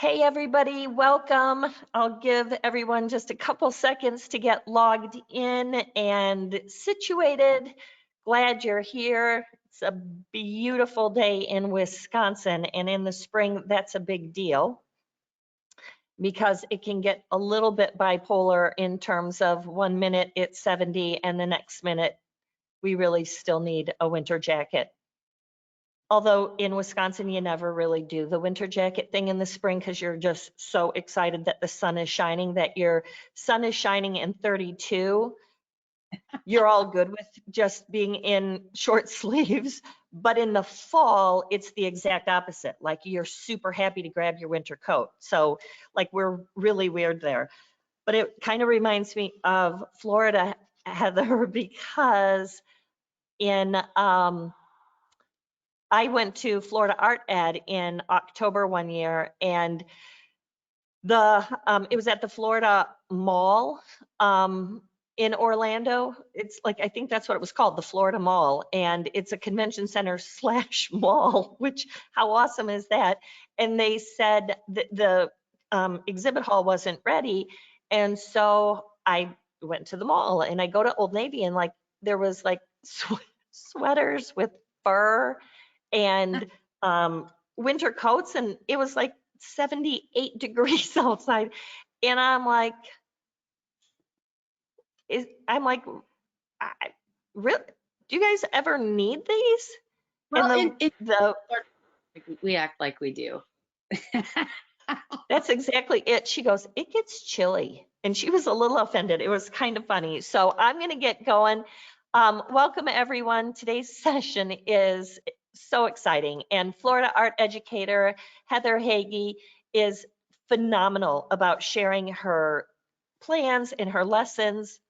Hey everybody, welcome. I'll give everyone just a couple seconds to get logged in and situated. Glad you're here. It's a beautiful day in Wisconsin, and in the spring, that's a big deal because it can get a little bit bipolar in terms of 1 minute it's 70 and the next minute we really still need a winter jacket. Although in Wisconsin, you never really do the winter jacket thing in the spring because you're just so excited that the sun is shining, that your sun is shining in 32. You're all good with just being in short sleeves. But in the fall, it's the exact opposite. Like you're super happy to grab your winter coat. So like we're really weird there. But it kind of reminds me of Florida, Heather, because in I went to Florida Art Ed in October one year, and it was at the Florida Mall in Orlando. It's like, I think that's what it was called, the Florida Mall, and it's a convention center slash mall, which how awesome is that? And they said that the exhibit hall wasn't ready, and so I went to the mall, and I go to Old Navy, and like there was like sweaters with fur and winter coats, and it was like 78 degrees outside. And I'm like, really? Do you guys ever need these? Well, And we act like we do. that's exactly it. She goes, it gets chilly. And she was a little offended. It was kind of funny. So I'm going to get going. Welcome, everyone. Today's session is so exciting. And Florida art educator Heather Hagy is phenomenal about sharing her plans and her lessons.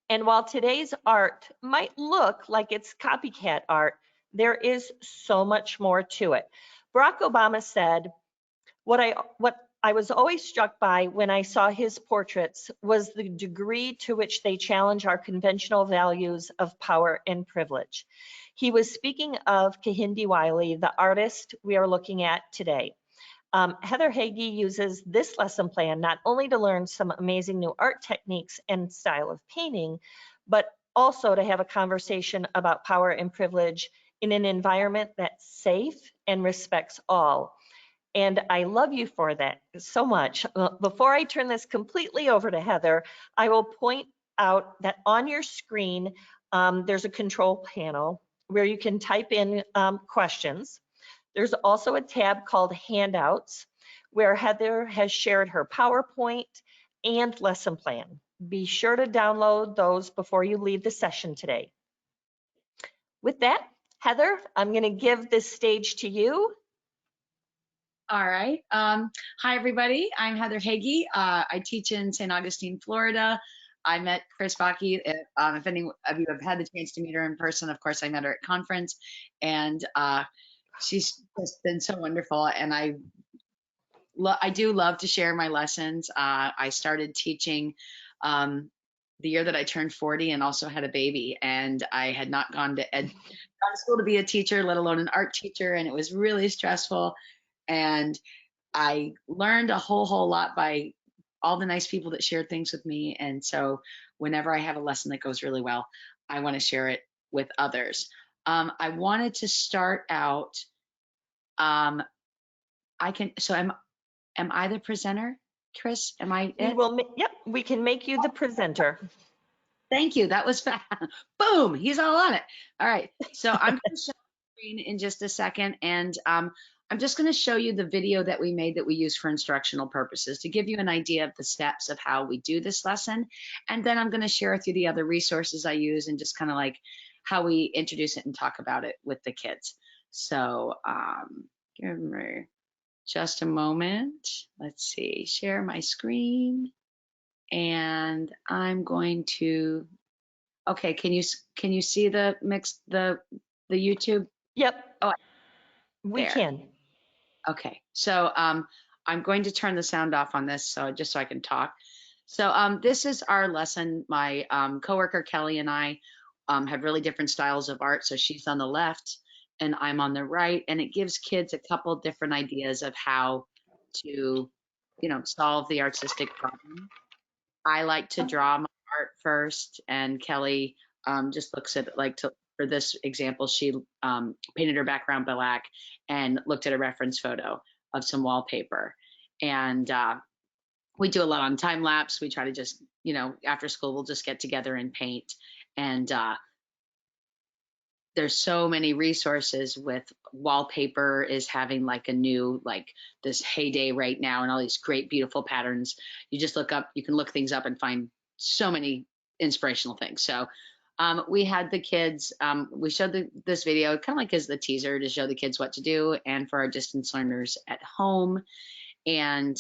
And while today's art might look like it's copycat art, there is so much more to it. Barack Obama said, what I was always struck by when I saw his portraits was the degree to which they challenge our conventional values of power and privilege. He was speaking of Kehinde Wiley, the artist we are looking at today. Heather Hagy uses this lesson plan not only to learn some amazing new art techniques and style of painting, but also to have a conversation about power and privilege in an environment that's safe and respects all. And I love you for that so much. Before I turn this completely over to Heather, I will point out that on your screen, there's a control panel where you can type in questions. There's also a tab called Handouts, where Heather has shared her PowerPoint and lesson plan. Be sure to download those before you leave the session today. With that, Heather, I'm going to give this stage to you. All right. Hi, everybody. I'm Heather Hagy. I teach in St. Augustine, Florida. I met Chris Bakke. If any of you have had the chance to meet her in person, of course, I met her at conference, and she's just been so wonderful. And I do love to share my lessons. I started teaching the year that I turned 40 and also had a baby, and I had not gone to school to be a teacher, let alone an art teacher, and it was really stressful. And I learned a whole lot by all the nice people that shared things with me. And so whenever I have a lesson that goes really well, I want to share it with others. I wanted to start out, am I the presenter, Chris? Am I it? Yep, we can make you the presenter. Thank you. That was fast. Boom, he's all on it. All right. So I'm going to show the screen in just a second, and I'm just going to show you the video that we made that we use for instructional purposes to give you an idea of the steps of how we do this lesson. And then I'm going to share with you the other resources I use and just kind of like how we introduce it and talk about it with the kids. So give me just a moment. Let's see, share my screen. And I'm going to, okay, can you see the YouTube? Yep. Oh, we can. Okay, so I'm going to turn the sound off on this, so just so I can talk. So this is our lesson. My coworker Kelly and I have really different styles of art. So she's on the left and I'm on the right, and it gives kids a couple different ideas of how to, solve the artistic problem. I like to draw my art first, and Kelly just looks at for this example, she painted her background black and looked at a reference photo of some wallpaper. And we do a lot on time lapse. We try to just, after school, we'll just get together and paint. And there's so many resources with wallpaper is having like a new, like this heyday right now, and all these great, beautiful patterns. You just you can look things up and find so many inspirational things. So we had the kids, we showed this video kind of like as the teaser to show the kids what to do, and for our distance learners at home. And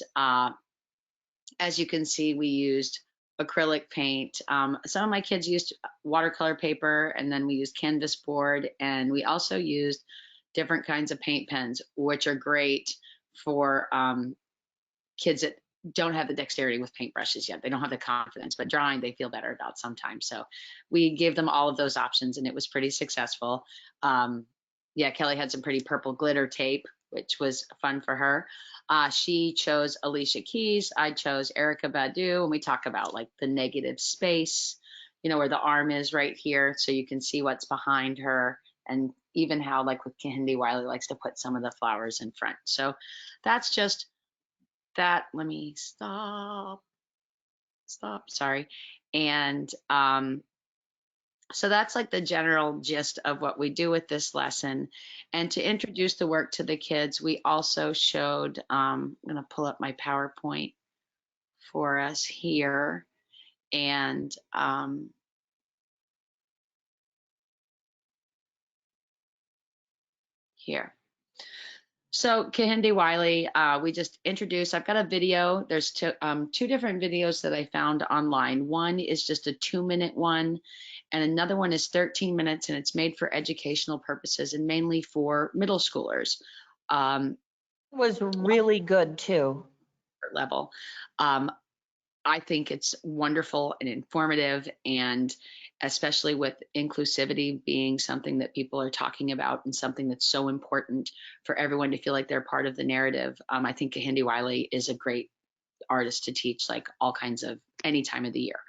as you can see, we used acrylic paint. Some of my kids used watercolor paper, and then we used canvas board, and we also used different kinds of paint pens, which are great for kids that don't have the dexterity with paintbrushes yet. They don't have the confidence, but drawing they feel better about sometimes. So we gave them all of those options, and it was pretty successful. Yeah, Kelly had some pretty purple glitter tape, which was fun for her. She chose Alicia Keys. I chose Erica Badu, and we talk about like the negative space, where the arm is right here, so you can see what's behind her, and even how, like with Kehinde Wiley, likes to put some of the flowers in front. So that's just that. Let me stop, sorry. And so that's like the general gist of what we do with this lesson. And to introduce the work to the kids, we also showed, I'm going to pull up my PowerPoint for us here. And here. So Kehinde Wiley, we just introduced, I've got a video. There's two different videos that I found online. One is just a 2-minute one, and another one is 13 minutes, and it's made for educational purposes and mainly for middle schoolers. Was really good too. Level. I think it's wonderful and informative, and especially with inclusivity being something that people are talking about and something that's so important for everyone to feel like they're part of the narrative. I think Kehinde Wiley is a great artist to teach like all kinds of any time of the year.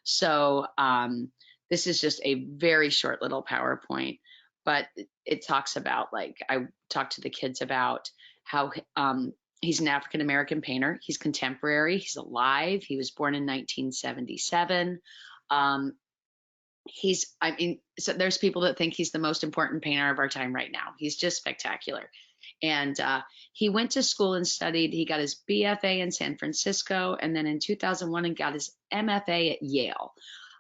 So this is just a very short little PowerPoint, but it talks about, like, I talked to the kids about how he's an African-American painter. He's contemporary. He's alive. He was born in 1977. So there's people that think he's the most important painter of our time right now. He's just spectacular. And he went to school and studied. He got his BFA in San Francisco, and then in 2001 and got his MFA at Yale.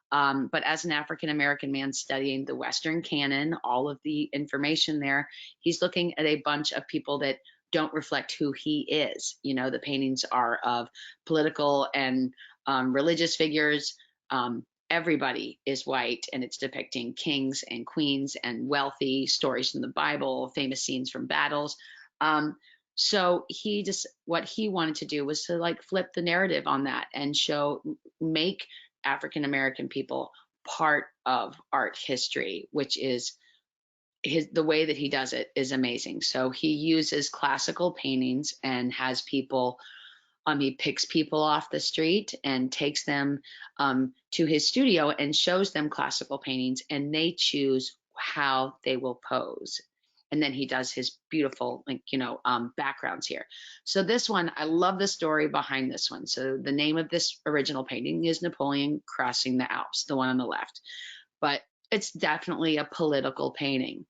But as an African-American man studying the Western canon, all of the information there, he's looking at a bunch of people that don't reflect who he is. The paintings are of political and religious figures. Everybody is white, and it's depicting kings and queens and wealthy stories from the Bible, famous scenes from battles. So what he wanted to do was to like flip the narrative on that and make African-American people part of art history, which is the way that he does it is amazing. So he uses classical paintings and has people, he picks people off the street and takes them to his studio and shows them classical paintings, and they choose how they will pose. And then he does his beautiful, backgrounds here. So this one, I love the story behind this one. So the name of this original painting is Napoleon Crossing the Alps, the one on the left. But it's definitely a political painting.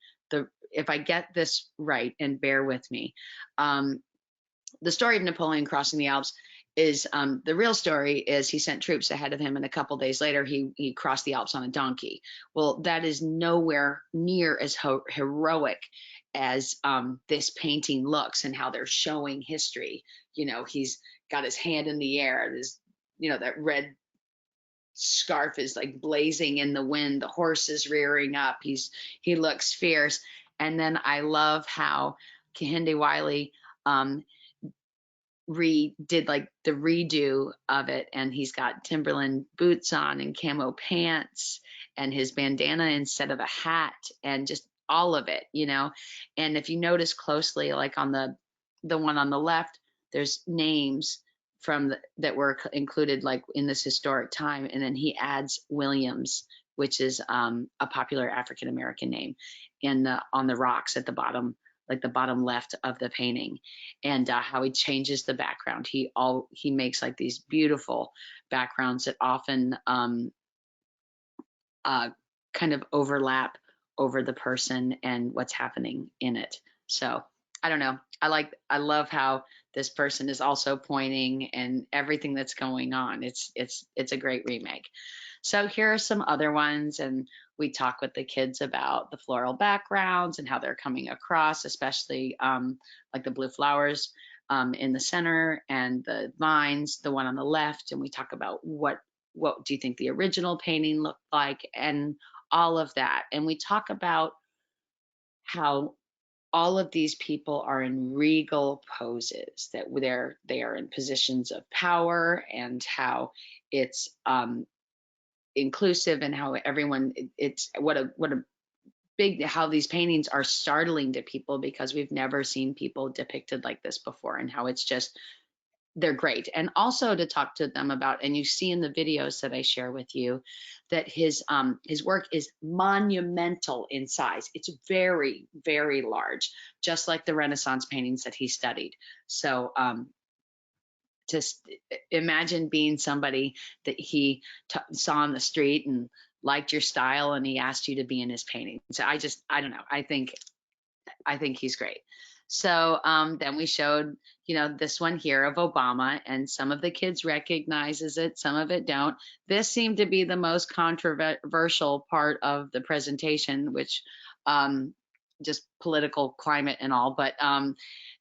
If I get this right, and bear with me, the story of Napoleon crossing the Alps is the real story is he sent troops ahead of him, and a couple days later he crossed the Alps on a donkey. Well, that is nowhere near as heroic as this painting looks, and how they're showing history. He's got his hand in the air. There's, that red scarf is like blazing in the wind. The horse is rearing up. He looks fierce. And then I love how Kehinde Wiley did like the redo of it, and he's got Timberland boots on and camo pants and his bandana instead of a hat, and just all of it. And if you notice closely, like on the one on the left, there's names that were included like in this historic time, and then he adds Williams, which is a popular African American name, on the rocks at the bottom, like the bottom left of the painting, and how he changes the background. He makes like these beautiful backgrounds that often kind of overlap over the person and what's happening in it. So I don't know. I love how this person is also pointing and everything that's going on. It's a great remake. So here are some other ones, and we talk with the kids about the floral backgrounds and how they're coming across, especially like the blue flowers in the center and the vines, the one on the left. And we talk about what do you think the original painting looked like, and all of that. And we talk about how all of these people are in regal poses, that they are in positions of power, and how it's inclusive, and how everyone, it's what a big, how these paintings are startling to people because we've never seen people depicted like this before, and how it's just, they're great. And also to talk to them about, and you see in the videos that I share with you, that his work is monumental in size. It's very, very large, just like the Renaissance paintings that he studied. So just imagine being somebody that he saw on the street and liked your style, and he asked you to be in his painting. So I don't know. I think he's great. So then we showed, this one here of Obama, and some of the kids recognizes it, some of it don't. This seemed to be the most controversial part of the presentation, which just political climate and all. But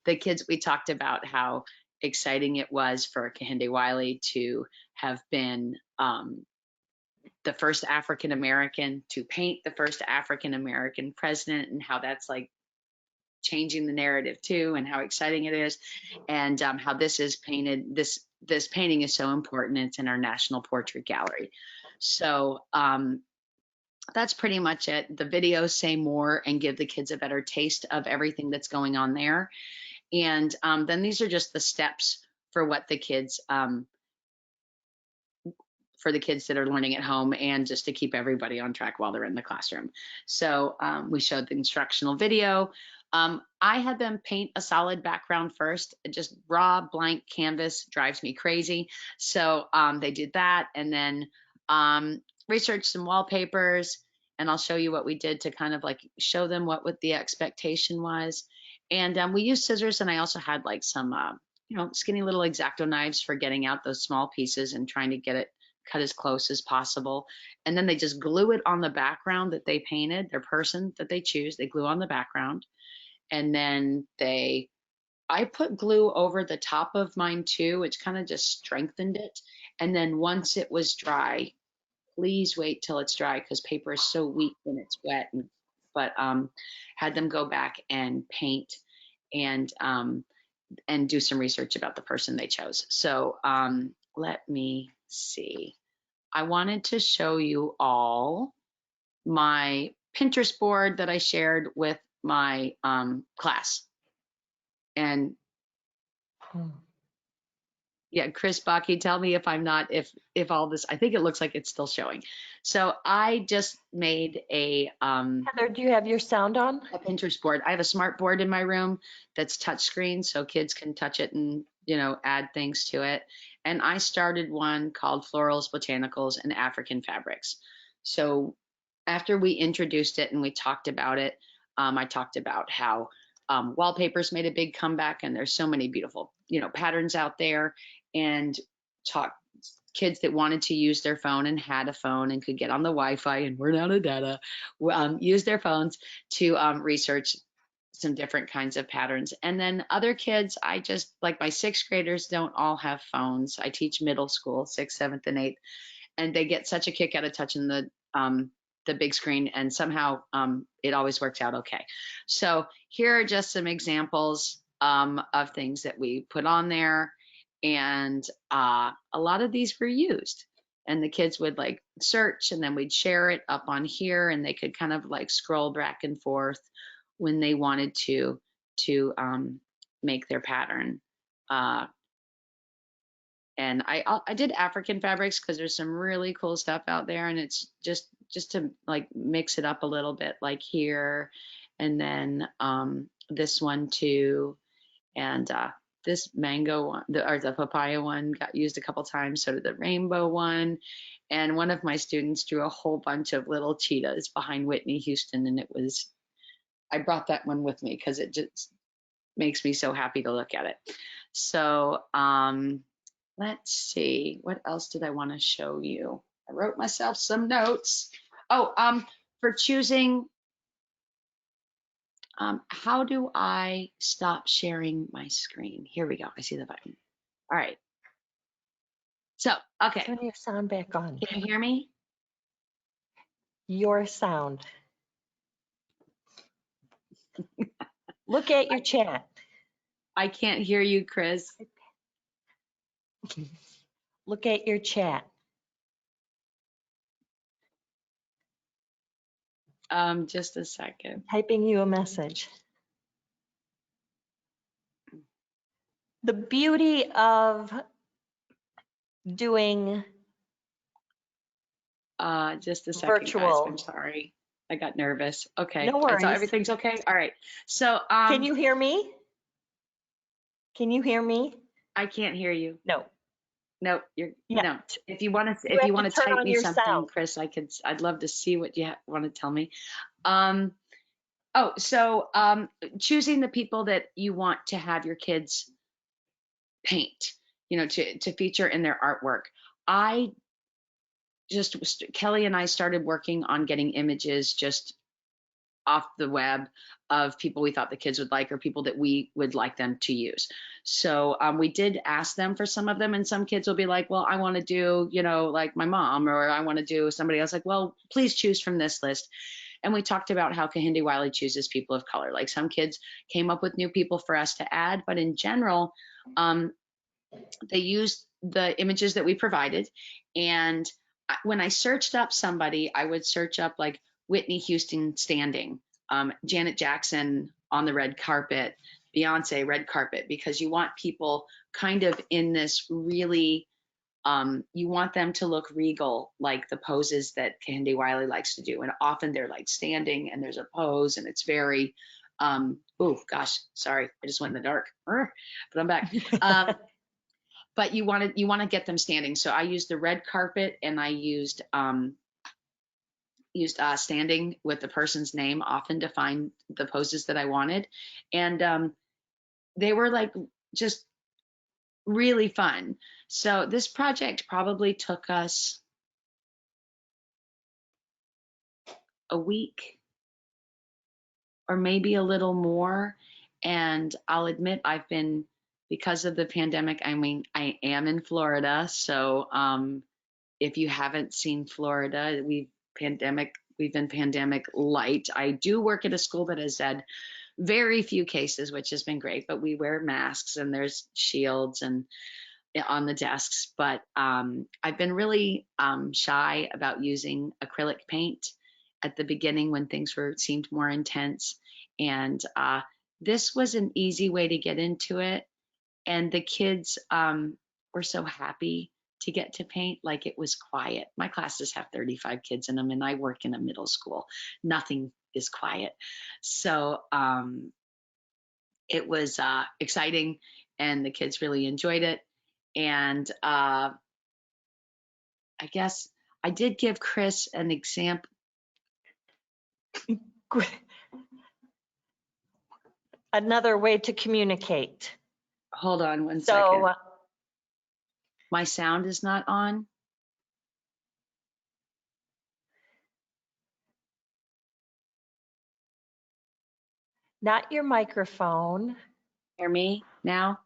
the kids, we talked about how exciting it was for Kehinde Wiley to have been the first African American to paint the first African American president, and how that's like changing the narrative too, and how exciting it is, and how this is painted. This painting is so important. It's in our National Portrait Gallery. So that's pretty much it. The videos say more and give the kids a better taste of everything that's going on there. And then these are just the steps for what the kids, for the kids that are learning at home, and just to keep everybody on track while they're in the classroom. So we showed the instructional video. I had them paint a solid background first. Just raw blank canvas drives me crazy. So they did that, and then researched some wallpapers, and I'll show you what we did to kind of like show them what the expectation was. And we used scissors, and I also had like some, skinny little X-Acto knives for getting out those small pieces and trying to get it cut as close as possible. And then they just glue it on the background that they painted, their person that they choose, they glue on the background. And then I put glue over the top of mine too, which kind of just strengthened it. And then once it was dry, please wait till it's dry, because paper is so weak when it's wet. But had them go back and paint and do some research about the person they chose. So let me see. I wanted to show you all my Pinterest board that I shared with my class. And yeah, Chris Baki, tell me if I'm not, if all this, I think it looks like it's still showing. So I just made a Heather, do you have your sound on? a Pinterest board. I have a smart board in my room that's touchscreen, so kids can touch it and add things to it. And I started one called Florals, Botanicals, and African Fabrics. So after we introduced it and we talked about it, I talked about how wallpapers made a big comeback, and there's so many beautiful patterns out there, and kids that wanted to use their phone and had a phone and could get on the Wi-Fi and we're out of data, use their phones to research some different kinds of patterns. And then other kids, I just, like my 6th graders don't all have phones. I teach middle school, 6th, 7th, and 8th, and they get such a kick out of touching the big screen, and somehow it always works out okay. So here are just some examples of things that we put on there. And a lot of these were used, and the kids would like search, and then we'd share it up on here, and they could kind of like scroll back and forth when they wanted to make their pattern. And I did African fabrics because there's some really cool stuff out there, and it's just to like mix it up a little bit, like here, and then this one too, and this mango one, or the papaya one got used a couple times. So did the rainbow one, and one of my students drew a whole bunch of little cheetahs behind Whitney Houston, and I brought that one with me because it just makes me so happy to look at it. So let's see, what else did I want to show you? I wrote myself some notes. Oh, for choosing, how do I stop sharing my screen? Here we go. I see the button. All right. So, okay. Turn your sound back on. Can you hear me? Your sound. Look at your chat. I can't hear you, Chris. Look at your chat. Just a second. Typing you a message. The beauty of doing Just a second, virtual. guys. I'm sorry. I got nervous. Okay. No worries. So everything's okay? All right. So Can you hear me? Can you hear me? I can't hear you. No. No, no. If you want to, turn type on me your something, sound. Chris, I'd love to see what you want to tell me. Choosing the people that you want to have your kids paint, to feature in their artwork. Kelly and I started working on getting images just off the web of people we thought the kids would like, or people that we would like them to use. So we did ask them for some of them, and some kids will be like, well, I want to do, like my mom, or I want to do somebody else. Like, well, please choose from this list. And we talked about how Kehinde Wiley chooses people of color. Like, some kids came up with new people for us to add, but in general, they used the images that we provided. And when I searched up somebody, I would search up like Whitney Houston standing, Janet Jackson on the red carpet, Beyonce red carpet, because you want people kind of in this really, you want them to look regal, like the poses that Kehinde Wiley likes to do. And often they're like standing and there's a pose, and it's very, oh gosh, sorry, I just went in the dark, but I'm back. But you want to get them standing. So I used the red carpet, and I used standing with the person's name often to find the poses that I wanted. And they were like just really fun. So this project probably took us a week or maybe a little more. And I'll admit, because of the pandemic, I am in Florida. So if you haven't seen Florida, we've been pandemic light. I do work at a school that has had very few cases, which has been great, but we wear masks and there's shields and on the desks. But I've been really shy about using acrylic paint at the beginning when things seemed more intense. And this was an easy way to get into it. And the kids were so happy to get to paint. Like, it was quiet. My classes have 35 kids in them, and I work in a middle school. Nothing is quiet. So it was exciting, and the kids really enjoyed it. And I guess I did give Chris an example. Another way to communicate. Hold on one second. My sound is not on. Not your microphone. Hear me now?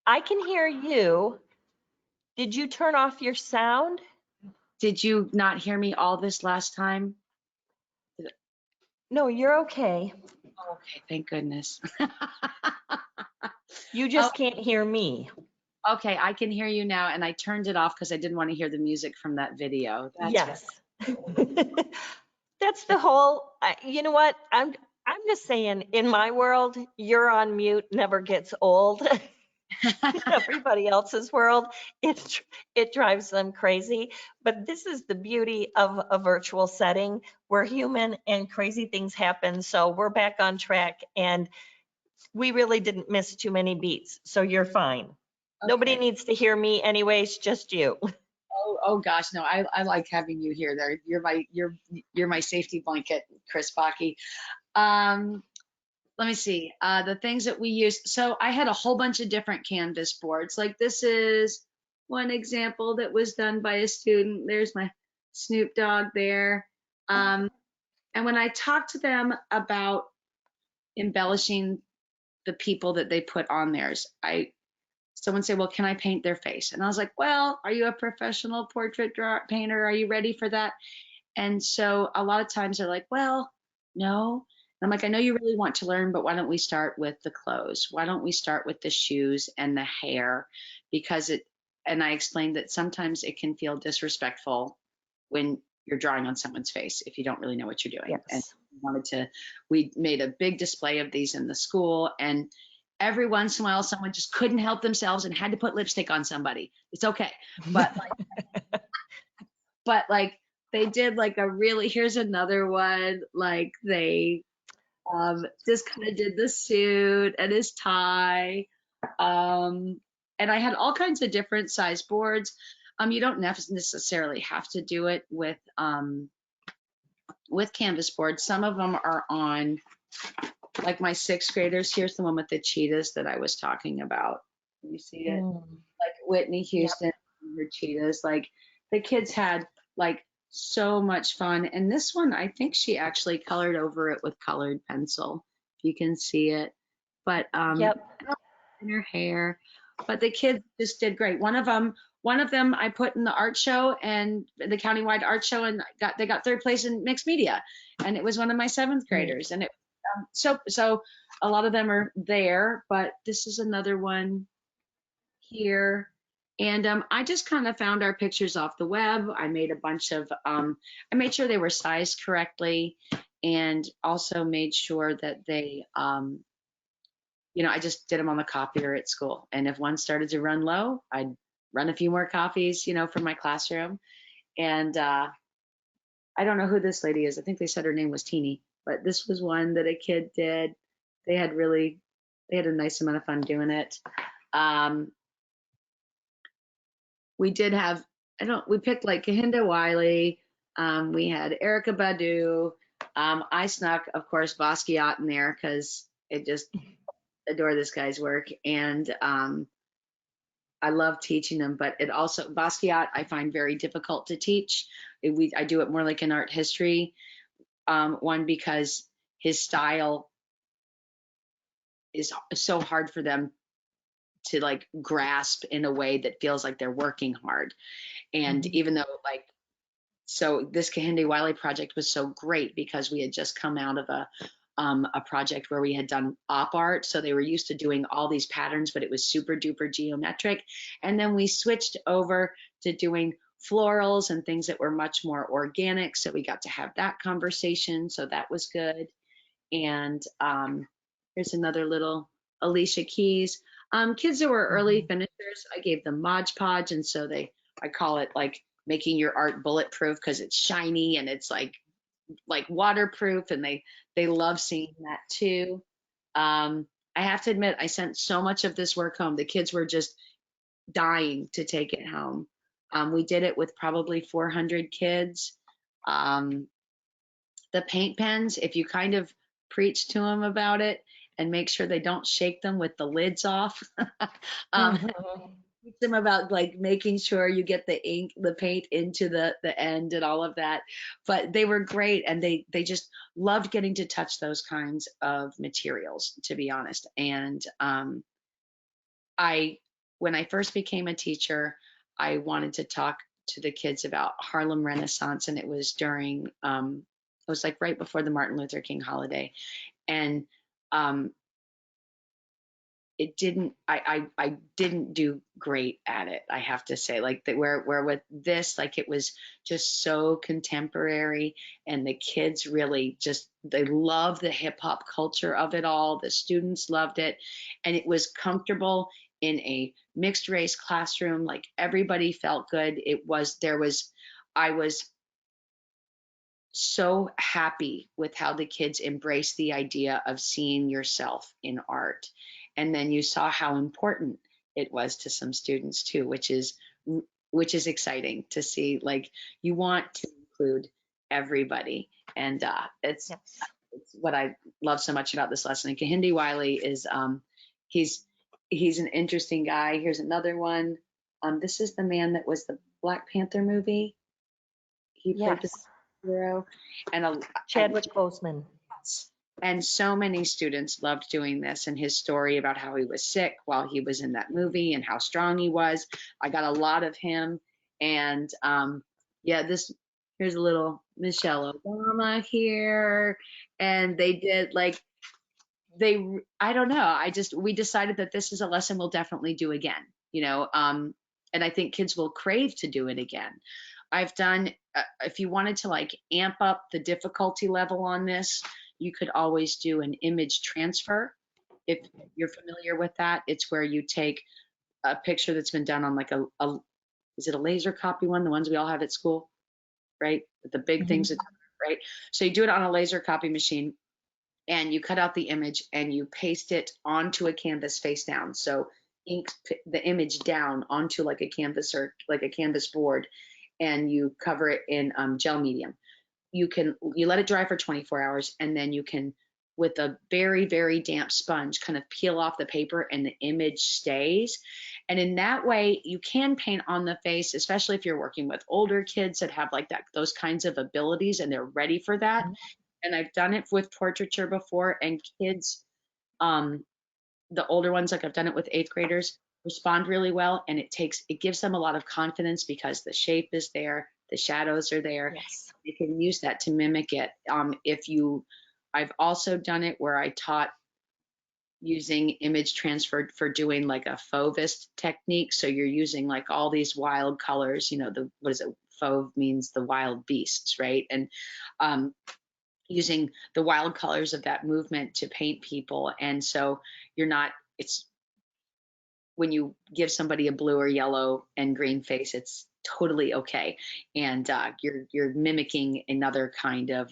I can hear you. Did you turn off your sound? Did you not hear me all this last time? No, you're okay. Okay, thank goodness. You just can't hear me. Okay, I can hear you now, and I turned it off because I didn't want to hear the music from that video. Yes. That's the whole, you know what? I'm just saying, in my world, you're on mute never gets old. everybody else's world, it drives them crazy. But this is the beauty of a virtual setting. We're human and crazy things happen. So we're back on track and we really didn't miss too many beats. So you're fine. Nobody Okay. needs to hear me anyways, just you. Oh gosh, no, I like having you here. There, you're my safety blanket, Chris Baki. Um, Let me see. The things that we use. So I had a whole bunch of different Canvas boards. Like this is one example that was done by a student. There's my Snoop Dogg there. And when I talked to them about embellishing the people that they put on theirs, someone said, well, can I paint their face? And I was like, well, are you a professional portrait painter? Are you ready for that? And so a lot of times they're like, well, no. And I'm like, I know you really want to learn, but why don't we start with the clothes? Why don't we start with the shoes and the hair? Because and I explained that sometimes it can feel disrespectful when you're drawing on someone's face if you don't really know what you're doing. And Yes. we made a big display of these in the school, and every once in a while someone just couldn't help themselves and had to put lipstick on somebody. It's okay. But like they did like a really, here's another one, like they just kind of did the suit and his tie. And I had all kinds of different size boards. You don't necessarily have to do it with Canvas boards. Some of them are on, like my sixth graders. Here's the one with the cheetahs that I was talking about. Can you see it? Like Whitney Houston, and her cheetahs. Like the kids had like so much fun. And this one, I think she actually colored over it with colored pencil, if you can see it. But Yep. in her hair. But the kids just did great. One of them I put in the art show, and the countywide art show, and they got third place in mixed media. And it was one of my seventh graders. And it so a lot of them are there, but this is another one here. And I just kind of found our pictures off the web. I made a bunch of, I made sure they were sized correctly, and also made sure that they, I just did them on the copier at school. And if one started to run low, I'd run a few more copies, from my classroom. And I don't know who this lady is. I think they said her name was Teeny, but this was one that a kid did. They had a nice amount of fun doing it. We did have, we picked like Kehinde Wiley. We had Erica Badu. I snuck, of course, Basquiat in there because it just adore this guy's work. And I love teaching them, but it also, Basquiat, I find very difficult to teach. I do it more like an art history one, because his style is so hard for them to like grasp in a way that feels like they're working hard. And even though so this Kehinde Wiley project was so great because we had just come out of a project where we had done op art. So they were used to doing all these patterns, but it was super duper geometric. And then we switched over to doing florals and things that were much more organic. So we got to have that conversation. So that was good. And here's another little Alicia Keys. Kids that were early finishers, I gave them Mod Podge. And so I call it like making your art bulletproof because it's shiny and it's like waterproof, and they love seeing that too. I have to admit, I sent so much of this work home. The kids were just dying to take it home. We did it with probably 400 kids. The paint pens, if you kind of preach to them about it and make sure they don't shake them with the lids off. Teach them about like making sure you get the paint into the end and all of that. But they were great, and they just loved getting to touch those kinds of materials, to be honest. And when I first became a teacher, I wanted to talk to the kids about Harlem Renaissance, and it was during it was like right before the Martin Luther King holiday. And it didn't, I didn't do great at it, I have to say. Like where with this, like it was just so contemporary, and the kids really they loved the hip hop culture of it all. The students loved it, and it was comfortable in a mixed race classroom. Like everybody felt good. I was so happy with how the kids embraced the idea of seeing yourself in art. And then you saw how important it was to some students too, which is exciting to see. Like, you want to include everybody. And Yes. it's what I love so much about this lesson. And Kehinde Wiley is he's an interesting guy. Here's another one. This is the man that was the Black Panther movie. He played the Yes. hero, and Chadwick Boseman. and so many students loved doing this, and his story about how he was sick while he was in that movie and how strong he was. I got a lot of him. And yeah, here's a little Michelle Obama here. And they did like, I don't know. We decided that this is a lesson we'll definitely do again, and I think kids will crave to do it again. I've done, if you wanted to like amp up the difficulty level on this, you could always do an image transfer. If you're familiar with that, it's where you take a picture that's been done on like is it a laser copy one? The ones we all have at school, right? With the big things, right? So you do it on a laser copy machine, and you cut out the image and you paste it onto a canvas face down. So ink the image down onto like a canvas or like a canvas board, and you cover it in gel medium. You let it dry for 24 hours, and then you can, with a very, very damp sponge, kind of peel off the paper, and the image stays. And in that way, you can paint on the face, especially if you're working with older kids that have like those kinds of abilities and they're ready for that. And I've done it with portraiture before, and kids, the older ones, like I've done it with 8th graders, respond really well. And it gives them a lot of confidence because the shape is there, the shadows are there. Yes. You can use that to mimic it. I've also done it where I taught using image transfer for doing like a fauvist technique. So you're using like all these wild colors, what is it? Fauve means the wild beasts, right? And using the wild colors of that movement to paint people. And so when you give somebody a blue or yellow and green face, it's totally okay. And you're mimicking another kind of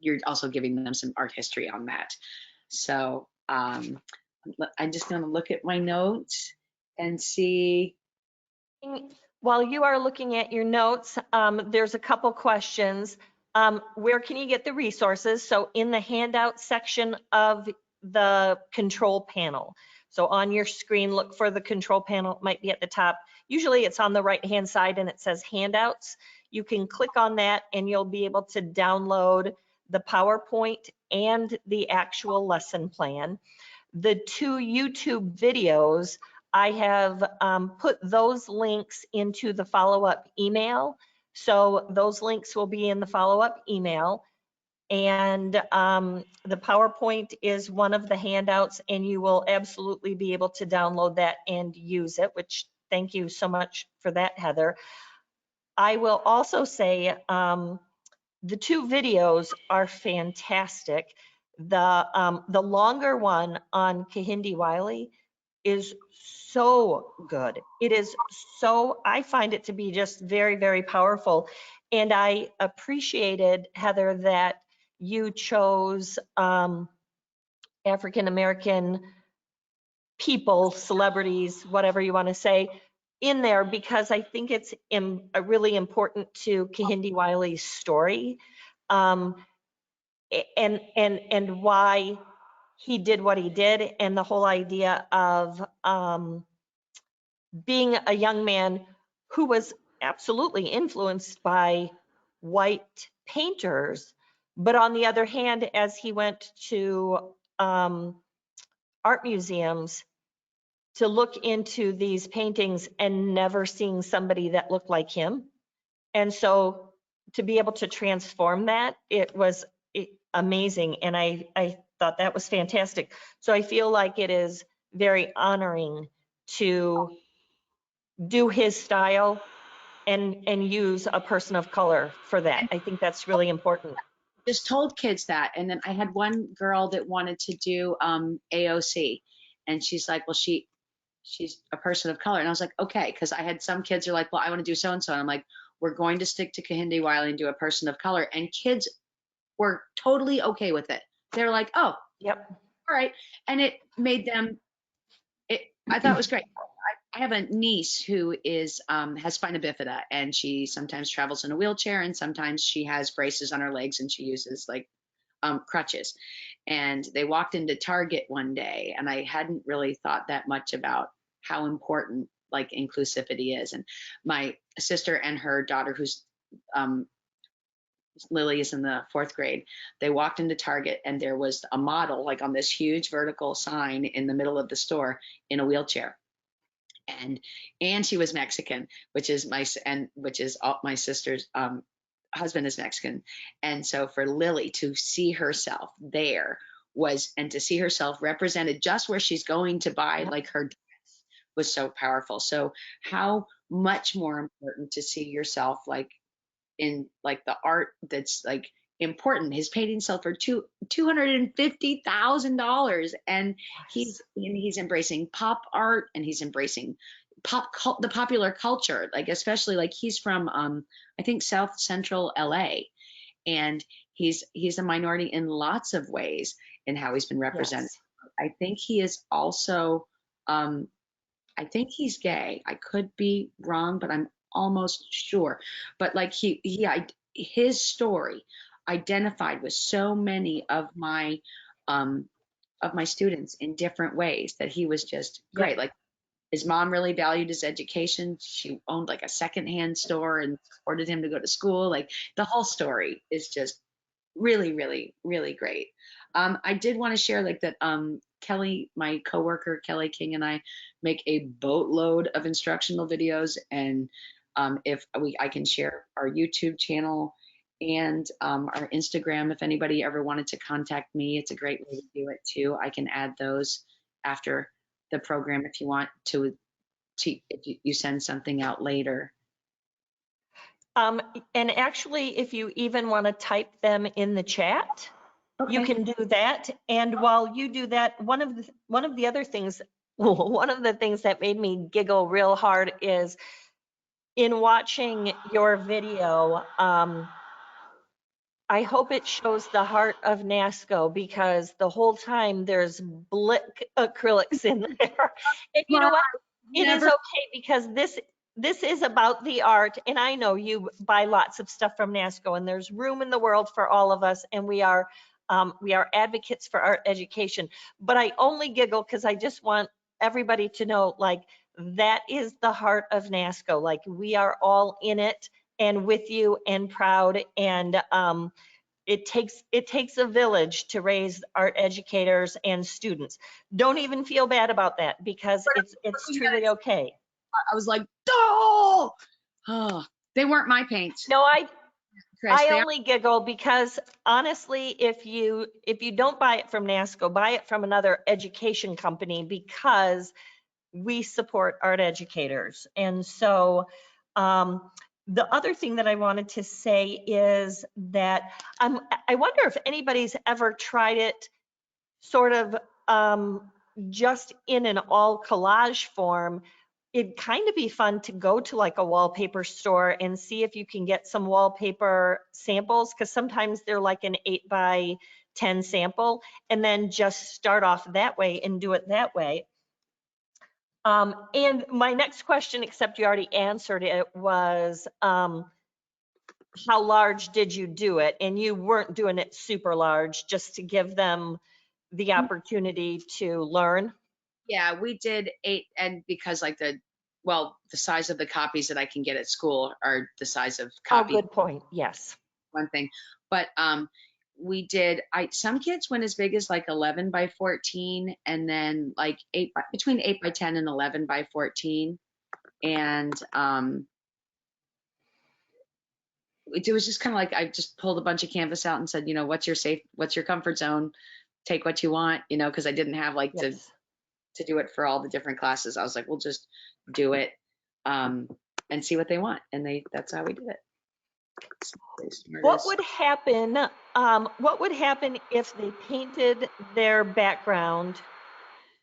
you're also giving them some art history on that. So I'm just going to look at my notes and see. While you are looking at your notes, there's a couple questions. Where can you get the resources? So in the handout section of the control panel. So on your screen, look for the control panel. It might be at the top. Usually it's on the right-hand side and it says handouts. You can click on that and you'll be able to download the PowerPoint and the actual lesson plan. The 2 YouTube videos, I have put those links into the follow-up email. So those links will be in the follow-up email. And the PowerPoint is one of the handouts, and you will absolutely be able to download that and use it, which thank you so much for that, Heather. I will also say the 2 videos are fantastic. The longer one on Kehinde Wiley is so good. It is so, I find it to be just very, very powerful. And I appreciated, Heather, that you chose African-American people, celebrities, whatever you want to say, in there, because I think it's really important to Kehinde Wiley's story, and why he did what he did, and the whole idea of being a young man who was absolutely influenced by white painters, but on the other hand, as he went to art museums to look into these paintings and never seeing somebody that looked like him. And so to be able to transform that, it was amazing. And I thought that was fantastic. So I feel like it is very honoring to do his style and use a person of color for that. I think that's really important. Just told kids that. And then I had one girl that wanted to do AOC. And she's like, well, she's a person of color. And I was like, okay. Cause I had some kids are like, well, I want to do so-and-so. And I'm like, we're going to stick to Kehinde Wiley and do a person of color. And kids were totally okay with it. They're like, oh, Yep. all right. And it made them, I thought it was great. I have a niece who is has spina bifida, and she sometimes travels in a wheelchair, and sometimes she has braces on her legs and she uses like crutches. And they walked into Target one day, and I hadn't really thought that much about how important like inclusivity is. And my sister and her daughter, who's Lily is in the 4th grade, they walked into Target and there was a model like on this huge vertical sign in the middle of the store in a wheelchair. And she was Mexican, which is my sister's husband is Mexican. And so for Lily to see herself there and to see herself represented just where she's going to buy like her dress was so powerful. So how much more important to see yourself like in like the art that's like important. His paintings sell for $250,000, and he's embracing pop art, and he's embracing the popular culture, like especially like he's from I think South Central LA, and he's a minority in lots of ways in how he's been represented. Yes. I think he is also I think he's gay. I could be wrong, but I'm almost sure. But like his story identified with so many of my students in different ways that he was just great. Yep. Like his mom really valued his education. She owned like a secondhand store and supported him to go to school. Like the whole story is just really, really, really great. I did want to share like that Kelly, my coworker, Kelly King, and I make a boatload of instructional videos. And if I can share our YouTube channel and our Instagram, if anybody ever wanted to contact me, it's a great way to do it too. I can add those after the program if you want to if you send something out later. And actually, if you even want to type them in the chat, you Okay. can do that. And while you do that, one of the other things, one of the things that made me giggle real hard is in watching your video, I hope it shows the heart of Nasco, because the whole time there's blick acrylics in there. And you know what? It is Never. okay, because this is about the art. And I know you buy lots of stuff from Nasco, and there's room in the world for all of us. And we are advocates for art education. But I only giggle because I just want everybody to know, like, that is the heart of Nasco. Like, we are all in it and with you and proud. And it takes a village to raise art educators and students. Don't even feel bad about that, because it's truly okay. I was like, oh, they weren't my paints. No, Chris, I they are. only giggle because honestly, if you don't buy it from Nasco, buy it from another education company, because we support art educators. And so the other thing that I wanted to say is that I wonder if anybody's ever tried it sort of just in an all collage form. It'd kind of be fun to go to like a wallpaper store and see if you can get some wallpaper samples, because sometimes they're like an 8x10 sample, and then just start off that way and do it that way. And my next question, except you already answered it, was how large did you do it? And you weren't doing it super large, just to give them the opportunity to learn. Yeah, we did 8, and because like the size of the copies that I can get at school are the size of Oh, copy. good point. Yes. One thing, but we did. Some kids went as big as like 11x14, and then like between 8x10 and 11x14, and it was just kind of like I just pulled a bunch of canvas out and said, what's your comfort zone, take what you want, because I didn't have like Yes. to do it for all the different classes. I was like, we'll just do it and see what they want, and that's how we did it. What would happen if they painted their background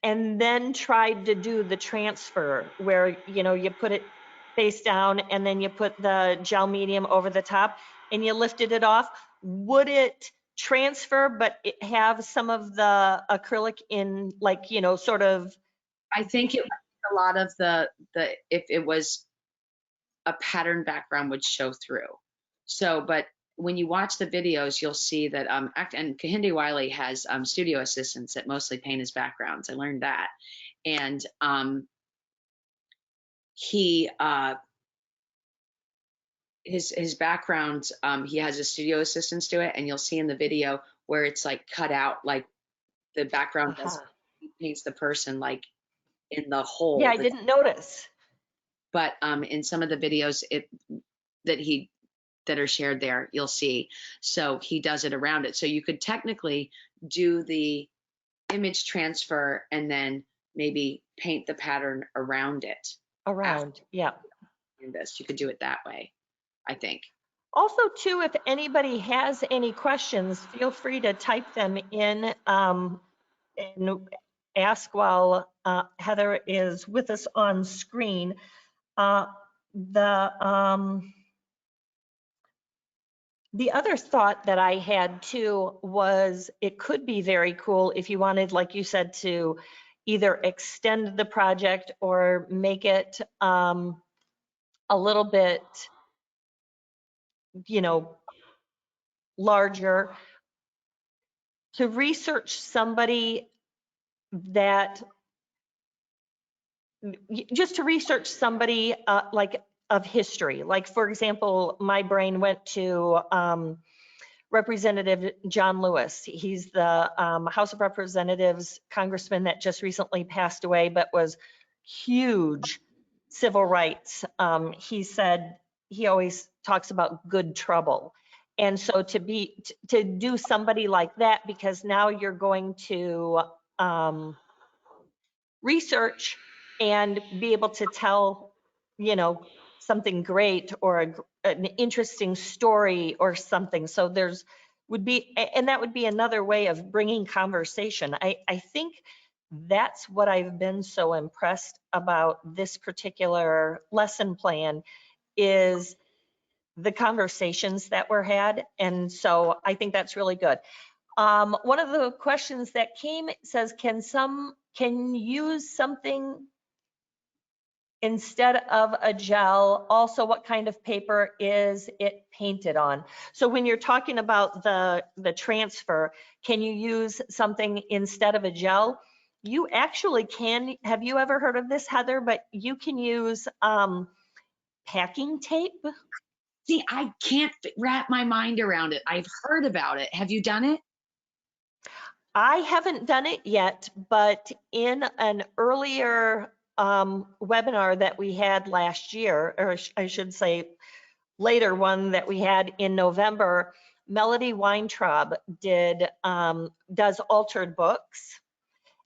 and then tried to do the transfer where, you know, you put it face down and then you put the gel medium over the top and you lifted it off, would it transfer but it have some of the acrylic in, like, you know, sort of? I think a lot of the if it was a pattern background would show through. So, but when you watch the videos, you'll see that and Kehinde Wiley has studio assistants that mostly paint his backgrounds. I learned that, and he his backgrounds, he has a studio assistants do it, and you'll see in the video where it's like cut out, like the background does, he paints the person like in the hole. Yeah, I didn't notice. But in some of the videos that are shared there, you'll see. So he does it around it. So you could technically do the image transfer and then maybe paint the pattern around it. Around, yeah. Canvas. You could do it that way, I think. Also, too, if anybody has any questions, feel free to type them in and ask while Heather is with us on screen. The other thought that I had too was it could be very cool if you wanted, like you said, to either extend the project or make it a little bit, you know, larger, to research somebody that, just to research somebody like of history. Like, for example, my brain went to Representative John Lewis. He's the House of Representatives congressman that just recently passed away, but was huge civil rights. He said he always talks about good trouble. And so to do somebody like that, because now you're going to research and be able to tell, you know, something great or an interesting story or something. So and that would be another way of bringing conversation. I think that's what I've been so impressed about this particular lesson plan is the conversations that were had. And so I think that's really good. One of the questions that came says, can use something instead of a gel? Also, what kind of paper is it painted on? So when you're talking about the transfer, can you use something instead of a gel? You actually can. Have you ever heard of this, Heather? But you can use packing tape. See, I can't wrap my mind around it. I've heard about it. Have you done it? I haven't done it yet, but in an earlier webinar that we had last year, or I should say later one that we had in November, Melody Weintraub does altered books.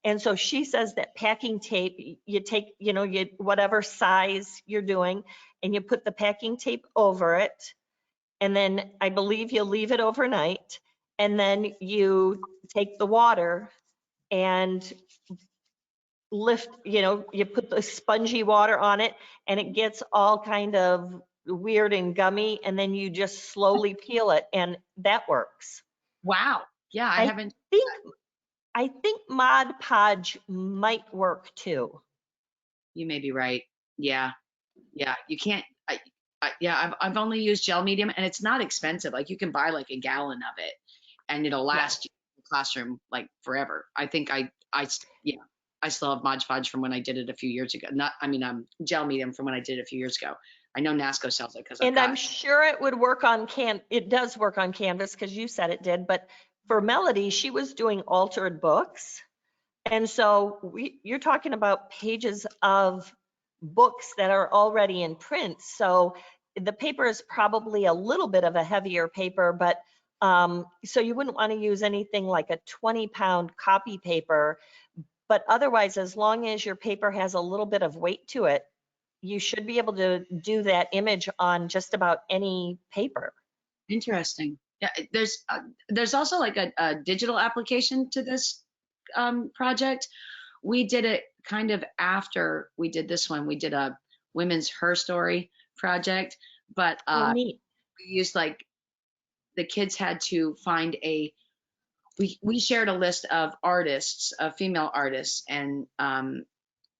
And so she says that packing tape, you take, you know, whatever size you're doing, and you put the packing tape over it. And then I believe you'll leave it overnight. And then you take the water and lift, you know, you put the spongy water on it and it gets all kind of weird and gummy. And then you just slowly peel it and that works. Wow. Yeah, I haven't. I think Mod Podge might work too. You may be right. Yeah. Yeah. You can't. Yeah, I've only used gel medium and it's not expensive. Like you can buy like a gallon of it and it'll last you in the classroom like forever. I think I still have Mod Podge from when I did it a few years ago. Gel medium from when I did it a few years ago. I know Nasco sells it because I'm sure it would work on it does work on canvas because you said it did, but for Melody, she was doing altered books. And so you're talking about pages of books that are already in print. So the paper is probably a little bit of a heavier paper, but so you wouldn't want to use anything like a 20-pound copy paper. But otherwise, as long as your paper has a little bit of weight to it, you should be able to do that image on just about any paper. Interesting. Yeah, there's also like a digital application to this project We did it kind of after we did this one. We did a women's Her Story project, but Oh, neat. we used like the kids had to find we shared a list of artists, of female artists, and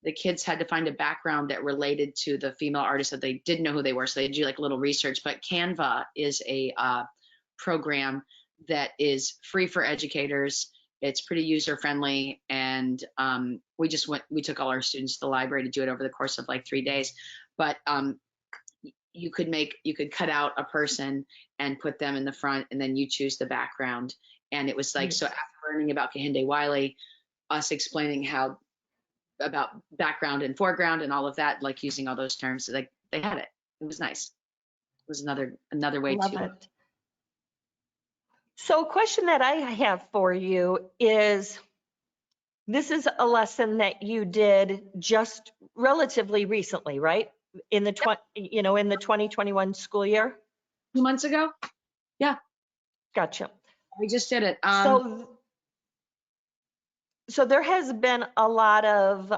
the kids had to find a background that related to the female artists that they didn't know who they were. So they do like a little research. But Canva is a program that is free for educators. It's pretty user friendly, and we took all our students to the library to do it over the course of like 3 days. But you could cut out a person and put them in the front, and then you choose the background. And it was like, so after learning about Kehinde Wiley, us explaining about background and foreground and all of that, like using all those terms, so they had it. It was nice. It was another way Love to. it. So a question that I have for you is, this is a lesson that you did just relatively recently, right? In the in the 2021 school year? 2 months ago. Yeah, Gotcha. we just did it. So there has been a lot of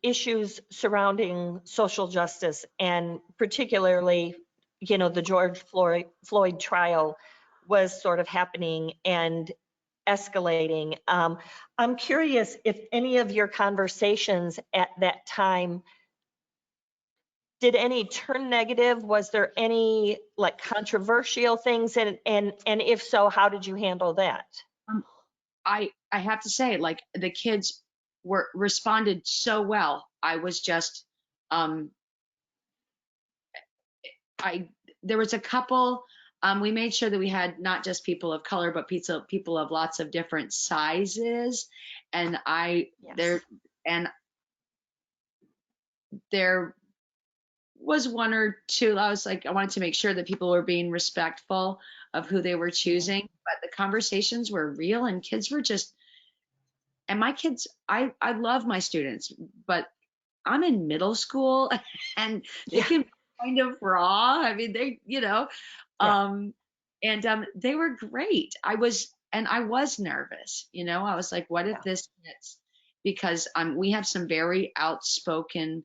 issues surrounding social justice, and particularly, the George Floyd trial was sort of happening and escalating. I'm curious if any of your conversations at that time did any turn negative? Was there any like controversial things? And if so, how did you handle that? I have to say, like, the kids responded so well. I was just there was a couple. We made sure that we had not just people of color, but people of lots of different sizes. And there was one or two. I was like, I wanted to make sure that people were being respectful of who they were choosing, but the conversations were real, and kids were just, and my kids, I love my students, but I'm in middle school and they can be kind of raw. I mean, they, and they were great. I was nervous, I was like, what if this hits? Because we have some very outspoken,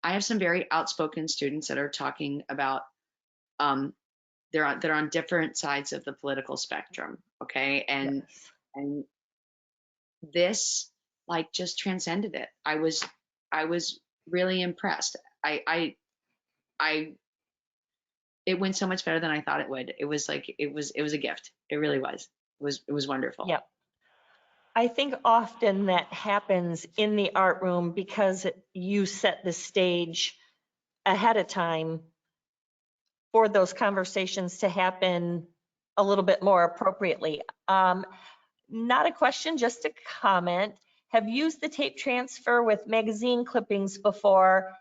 I have some very outspoken students that are talking about, they're on different sides of the political spectrum. Okay. And this like just transcended it. I was really impressed. It went so much better than I thought it would. It was like, it was a gift. It really was. It was wonderful. Yep. I think often that happens in the art room because you set the stage ahead of time for those conversations to happen a little bit more appropriately. Not a question, just a comment. Have used the tape transfer with magazine clippings before,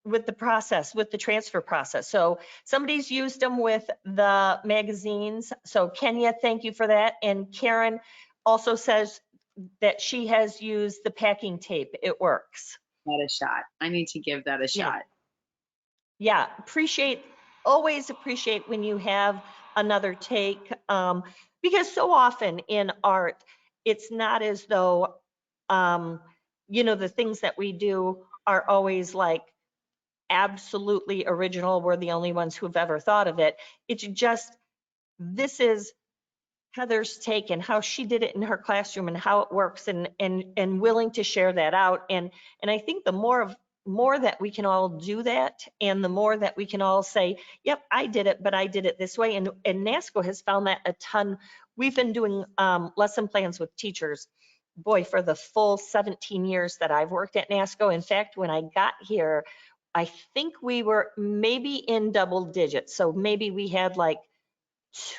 with the process, with the transfer process. So somebody's used them with the magazines. So Kenya, thank you for that. And Karen also says that she has used the packing tape. It works. That a shot. I need to give that a shot. Yeah, always appreciate when you have another take, because so often in art, it's not as though, the things that we do are always like absolutely original. We're the only ones who've ever thought of it. It's just, this is Heather's take and how she did it in her classroom and how it works, and willing to share that out. And I think the more that we can all do that, and the more that we can all say, yep, I did it, but I did it this way. And Nasco has found that a ton. We've been doing lesson plans with teachers, boy, for the full 17 years that I've worked at Nasco. In fact, when I got here, I think we were maybe in double digits. So maybe we had like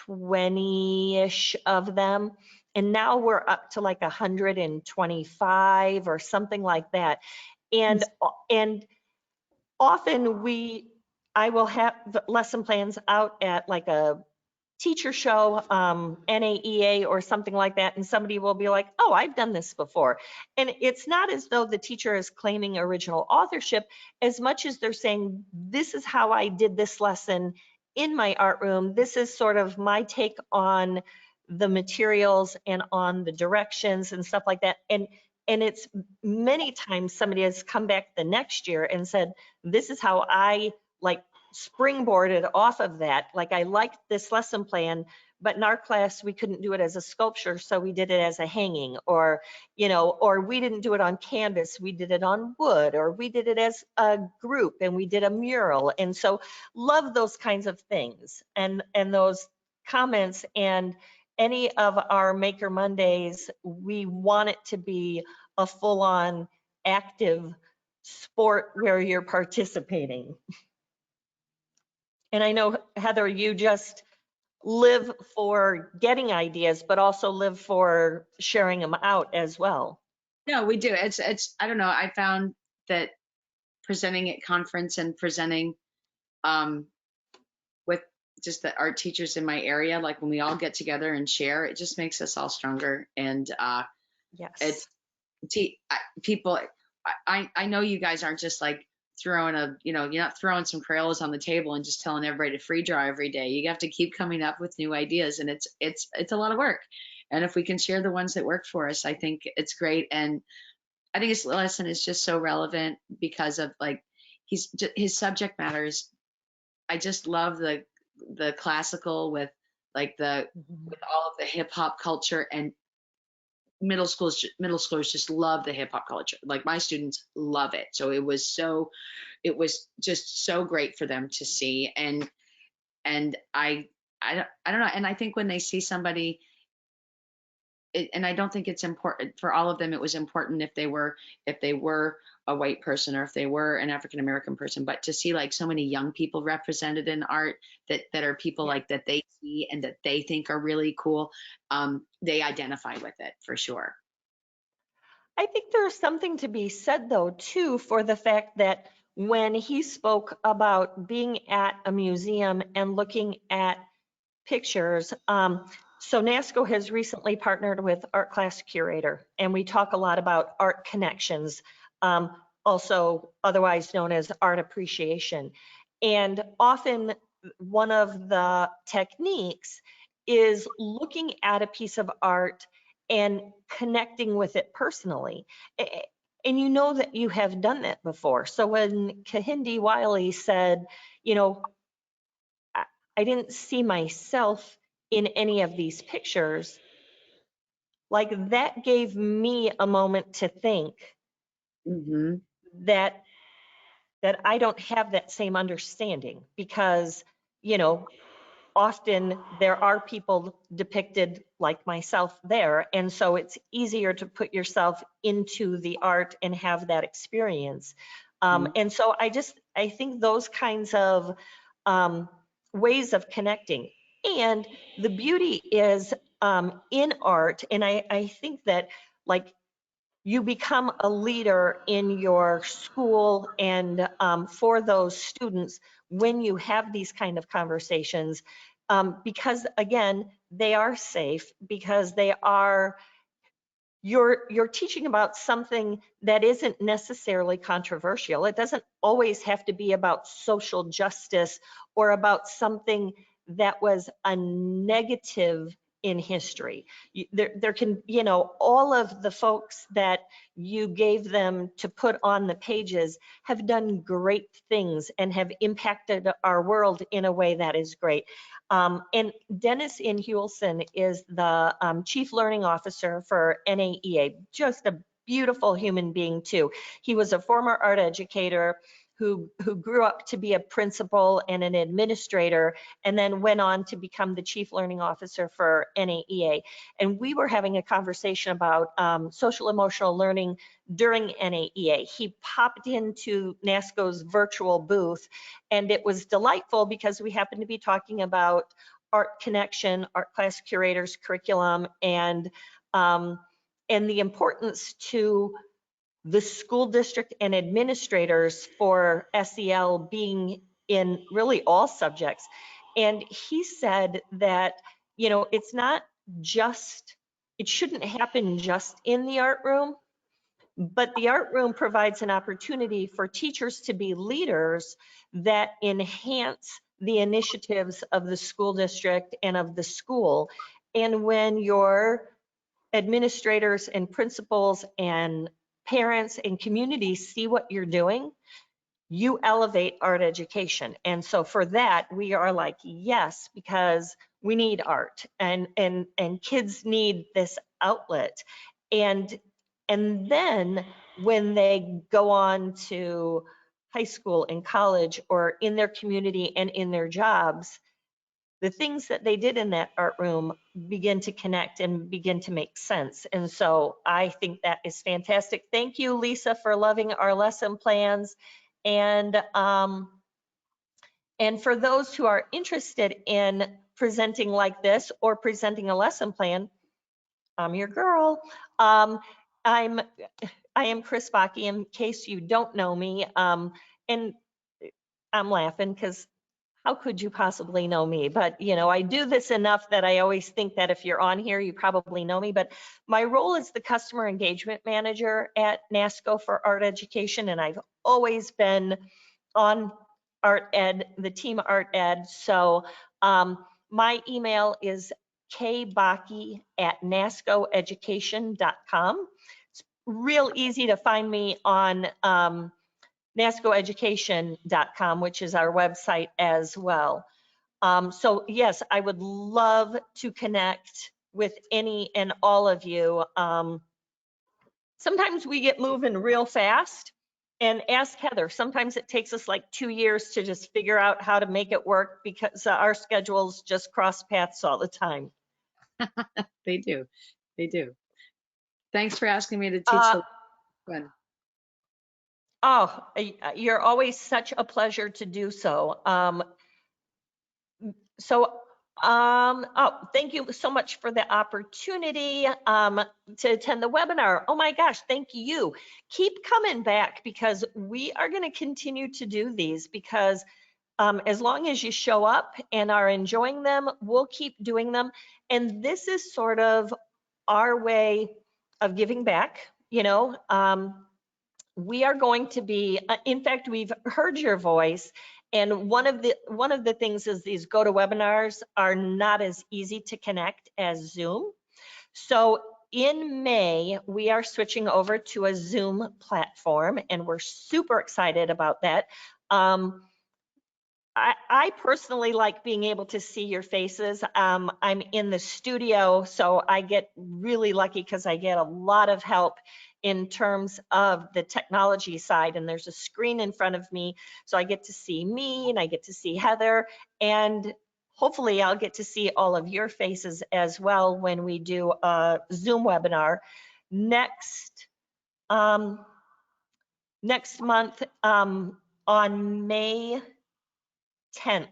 20-ish of them. And now we're up to like 125 or something like that. And often I will have lesson plans out at like a teacher show, NAEA or something like that, and somebody will be like, oh, I've done this before. And it's not as though the teacher is claiming original authorship as much as they're saying, this is how I did this lesson in my art room. This is sort of my take on the materials and on the directions and stuff like that. And it's many times somebody has come back the next year and said, this is how I like springboarded off of that. Like I liked this lesson plan, but in our class we couldn't do it as a sculpture, so we did it as a hanging, or or we didn't do it on canvas, we did it on wood, or we did it as a group and we did a mural. And so love those kinds of things, and those comments. And any of our Maker Mondays, we want it to be a full-on active sport where you're participating. And I know, Heather, you just live for getting ideas, but also live for sharing them out as well. No, we do. It's, I don't know. I found that presenting at conference and presenting with just the art teachers in my area, like when we all get together and share, it just makes us all stronger. And yes, people, I know you guys aren't just like throwing you're not throwing some Crayolas on the table and just telling everybody to free draw every day. You have to keep coming up with new ideas, and it's a lot of work. And if we can share the ones that work for us, I think it's great. And I think his lesson is just so relevant because of like his subject matters. I just love the classical with like with all of the hip hop culture, and middle schoolers just love the hip hop culture. Like my students love it. So it was just so great for them to see. And I don't know. And I think when they see somebody, and I don't think it's important for all of them. It was important if they were a white person or if they were an African American person, but to see like so many young people represented in art that are people like that they see and that they think are really cool, they identify with it for sure. I think there's something to be said though too for the fact that when he spoke about being at a museum and looking at pictures, so Nasco has recently partnered with Art Class Curator, and we talk a lot about art connections, also otherwise known as art appreciation. And often one of the techniques is looking at a piece of art and connecting with it personally. And you know that you have done that before. So when Kehinde Wiley said, I didn't see myself in any of these pictures, like that gave me a moment to think Mm-hmm. that I don't have that same understanding, because often there are people depicted like myself there, and so it's easier to put yourself into the art and have that experience. And so I think those kinds of ways of connecting. And the beauty is in art, and I think that like you become a leader in your school and for those students when you have these kind of conversations, because again, they are safe, because you're teaching about something that isn't necessarily controversial. It doesn't always have to be about social justice or about something that was a negative in history. There can, all of the folks that you gave them to put on the pages have done great things and have impacted our world in a way that is great. And Dennis Inhulson is the Chief Learning Officer for NAEA, just a beautiful human being too. He was a former art educator who grew up to be a principal and an administrator, and then went on to become the Chief Learning Officer for NAEA. And we were having a conversation about social emotional learning during NAEA. He popped into NASCO's virtual booth, and it was delightful because we happened to be talking about Art Connection, Art Class Curators curriculum, and the importance to the school district and administrators for SEL being in really all subjects. And he said that, it's not just, it shouldn't happen just in the art room, but the art room provides an opportunity for teachers to be leaders that enhance the initiatives of the school district and of the school. And when your administrators and principals and parents and communities see what you're doing, you elevate art education. And so for that, we are like, yes, because we need art and kids need this outlet. And then when they go on to high school and college or in their community and in their jobs, the things that they did in that art room begin to connect and begin to make sense. And so I think that is fantastic. Thank you, Lisa, for loving our lesson plans. And for those who are interested in presenting like this or presenting a lesson plan, I'm your girl. I am Chris Bakke, in case you don't know me. And I'm laughing because how could you possibly know me? But, you know, I do this enough that I always think that if you're on here, you probably know me. But my role is the customer engagement manager at Nasco for art education. And I've always been on art ed, the team art ed. So my email is kbakke@nascoeducation.com. It's real easy to find me on nascoeducation.com, which is our website as well. So yes, I would love to connect with any and all of you. Sometimes we get moving real fast, and ask Heather. Sometimes it takes us like 2 years to just figure out how to make it work because our schedules just cross paths all the time. They do. They do. Thanks for asking me to teach the one. Oh, you're always such a pleasure to do so. Thank you so much for the opportunity to attend the webinar. Oh my gosh, thank you. Keep coming back because we are going to continue to do these because as long as you show up and are enjoying them, we'll keep doing them. And this is sort of our way of giving back, you know. We are going to be, in fact, we've heard your voice. And one of the things is these GoToWebinars are not as easy to connect as Zoom. So in May, we are switching over to a Zoom platform, and we're super excited about that. I personally like being able to see your faces. I'm in the studio, so I get really lucky because I get a lot of help in terms of the technology side, and there's a screen in front of me, so I get to see me and I get to see Heather, and hopefully I'll get to see all of your faces as well when we do a Zoom webinar next month on May 10th.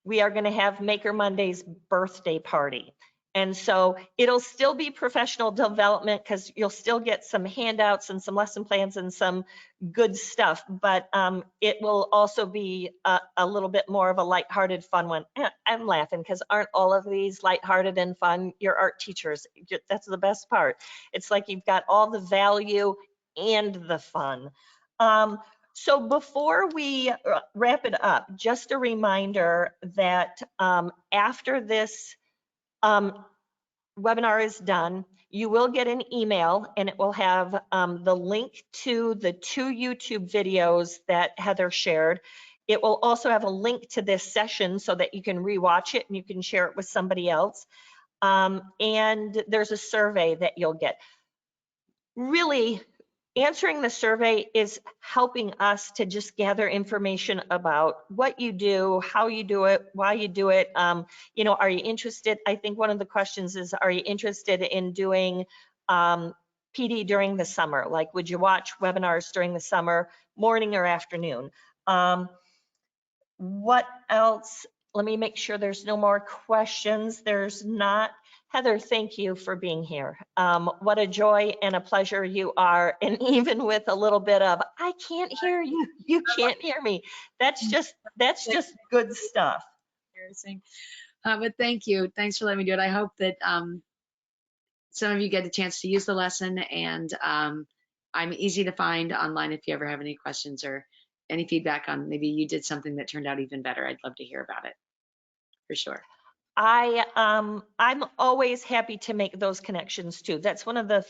We are going to have Maker Monday's birthday party. And so it'll still be professional development because you'll still get some handouts and some lesson plans and some good stuff, but it will also be a little bit more of a lighthearted, fun one. I'm laughing because aren't all of these lighthearted and fun? Your art teachers, that's the best part. It's like you've got all the value and the fun. So before we wrap it up, just a reminder that after this webinar is done, you will get an email and it will have the link to the 2 YouTube videos that Heather shared. It will also have a link to this session so that you can rewatch it and you can share it with somebody else. And there's a survey that you'll get. Really, answering the survey is helping us to just gather information about what you do, how you do it, why you do it. You know, are you interested? I think one of the questions is, are you interested in doing PD during the summer? Like, would you watch webinars during the summer, morning or afternoon? What else? Let me make sure there's no more questions. There's not. Heather, thank you for being here. What a joy and a pleasure you are. And even with a little bit of, I can't hear you, you can't hear me. That's just good stuff. Embarrassing. But thank you. Thanks for letting me do it. I hope that some of you get a chance to use the lesson, and I'm easy to find online if you ever have any questions or any feedback on maybe you did something that turned out even better. I'd love to hear about it, for sure. I'm always happy to make those connections too. That's one of the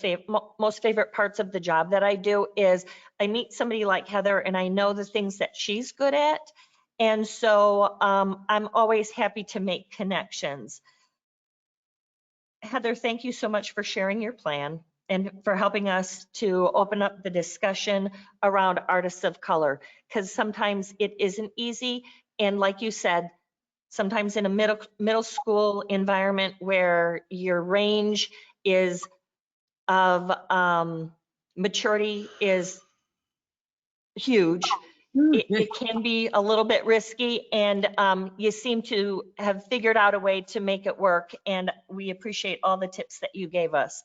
most favorite parts of the job that I do is I meet somebody like Heather and I know the things that she's good at. And so I'm always happy to make connections. Heather, thank you so much for sharing your plan and for helping us to open up the discussion around artists of color, because sometimes it isn't easy. And like you said, sometimes in a middle school environment where your range is of maturity is huge, it can be a little bit risky, and you seem to have figured out a way to make it work, and we appreciate all the tips that you gave us.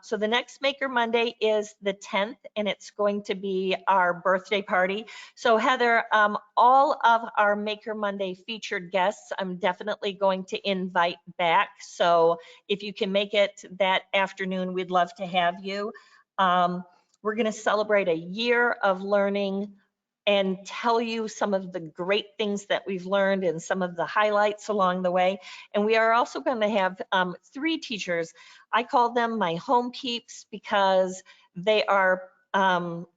So the next Maker Monday is the 10th, and it's going to be our birthday party. So Heather, all of our Maker Monday featured guests, I'm definitely going to invite back. So if you can make it that afternoon, we'd love to have you. We're going to celebrate a year of learning and tell you some of the great things that we've learned and some of the highlights along the way. And we are also going to have 3 teachers. I call them my home peeps because they are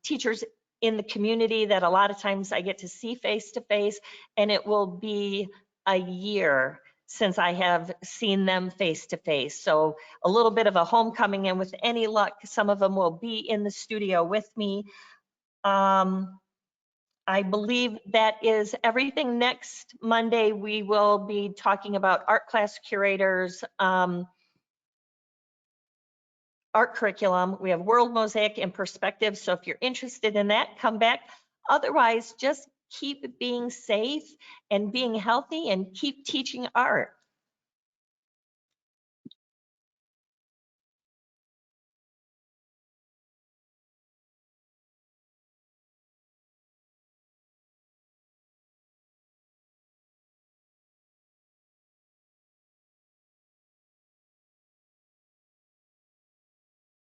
teachers in the community that a lot of times I get to see face to face, and it will be a year since I have seen them face to face. So a little bit of a homecoming, and with any luck, some of them will be in the studio with me. I believe that is everything. Next Monday, we will be talking about art class curators, art curriculum. We have World Mosaic and Perspective. So if you're interested in that, come back. Otherwise, just keep being safe and being healthy and keep teaching art.